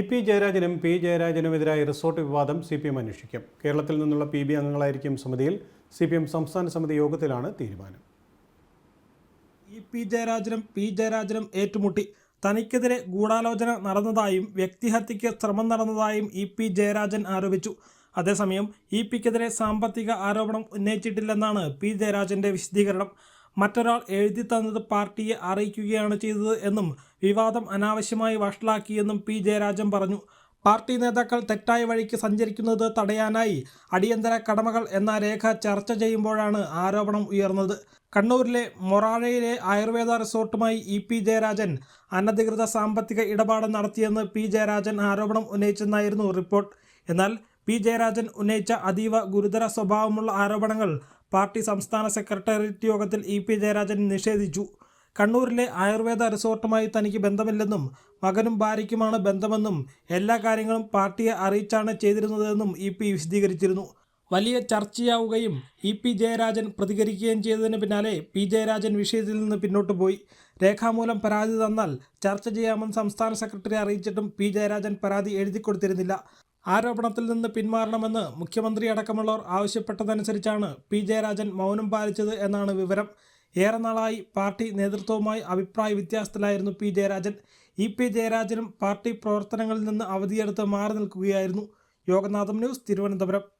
P ജയരാജനും P ജയരാജനുമെതിരായ resort വിവാദം CPM അന്വേഷിക്കും. കേരളത്തിൽ നിന്നുള്ള PB അംഗങ്ങളായിരിക്കും സമിതിയിൽ. CPM സംസ്ഥാന സമിതി യോഗത്തിലാണ് തീരുമാനം. പി ജയരാജനും ഏറ്റുമുട്ടി. തനിക്കെതിരെ ഗൂഢാലോചന നടന്നതായും വ്യക്തിഹത്യയ്ക്ക് ശ്രമം നടന്നതായും പി ജയരാജൻ ആരോപിച്ചു. അതേസമയം പിക്കെതിരെ സാമ്പത്തിക ആരോപണം ഉന്നയിച്ചിട്ടില്ലെന്നാണ് പി ജയരാജന്റെ വിശദീകരണം. മറ്റൊരാൾ എഴുതി തന്നത് പാർട്ടിയെ അറിയിക്കുകയാണ് ചെയ്തത് എന്നും വിവാദം അനാവശ്യമായി വഷളാക്കിയെന്നും പി ജയരാജൻ പറഞ്ഞു. പാർട്ടി നേതാക്കൾ തെറ്റായ വഴിക്ക് സഞ്ചരിക്കുന്നത് തടയാനായി അടിയന്തര കടമകൾ എന്ന രേഖ ചർച്ച ചെയ്യുമ്പോഴാണ് ആരോപണം ഉയർന്നത്. കണ്ണൂരിലെ മൊറാഴയിലെ ആയുർവേദ റിസോർട്ടുമായി പി ജയരാജൻ അനധികൃത സാമ്പത്തിക ഇടപാട് നടത്തിയെന്ന് പി ജയരാജൻ ആരോപണം ഉന്നയിച്ചെന്നായിരുന്നു റിപ്പോർട്ട്. എന്നാൽ പി ജയരാജൻ ഉന്നയിച്ച അതീവ ഗുരുതര സ്വഭാവമുള്ള ആരോപണങ്ങൾ പാർട്ടി സംസ്ഥാന സെക്രട്ടേറിയറ്റ് യോഗത്തിൽ പി ജയരാജൻ നിഷേധിച്ചു. കണ്ണൂരിലെ ആയുർവേദ റിസോർട്ടുമായി തനിക്ക് ബന്ധമില്ലെന്നും മകനും ഭാര്യയ്ക്കുമാണ് ബന്ധമെന്നും എല്ലാ കാര്യങ്ങളും പാർട്ടിയെ അറിയിച്ചാണ് ചെയ്തിരുന്നതെന്നും പി വിശദീകരിച്ചിരുന്നു. വലിയ ചർച്ചയാവുകയും പി ജയരാജൻ പ്രതികരിക്കുകയും ചെയ്തതിന് പിന്നാലെ പി ജയരാജൻ വിഷയത്തിൽ നിന്ന് പിന്നോട്ട് പോയി. രേഖാമൂലം പരാതി തന്നാൽ ചർച്ച ചെയ്യാമെന്ന് സംസ്ഥാന സെക്രട്ടറി അറിയിച്ചിട്ടും പി ജയരാജൻ പരാതി എഴുതിക്കൊടുത്തിരുന്നില്ല. ആരോപണത്തിൽ നിന്ന് പിന്മാറണമെന്ന് മുഖ്യമന്ത്രി അടക്കമുള്ളവർ ആവശ്യപ്പെട്ടതനുസരിച്ചാണ് പി ജയരാജൻ മൗനം പാലിച്ചത് എന്നാണ് വിവരം. ഏറെ നാളായി പാർട്ടി നേതൃത്വവുമായി അഭിപ്രായ വ്യത്യാസത്തിലായിരുന്നു പി ജയരാജൻ. പി ജയരാജനും പാർട്ടി പ്രവർത്തനങ്ങളിൽ നിന്ന് അവധിയെടുത്ത് മാറി നിൽക്കുകയായിരുന്നു. യോഗനാഥം ന്യൂസ്, തിരുവനന്തപുരം.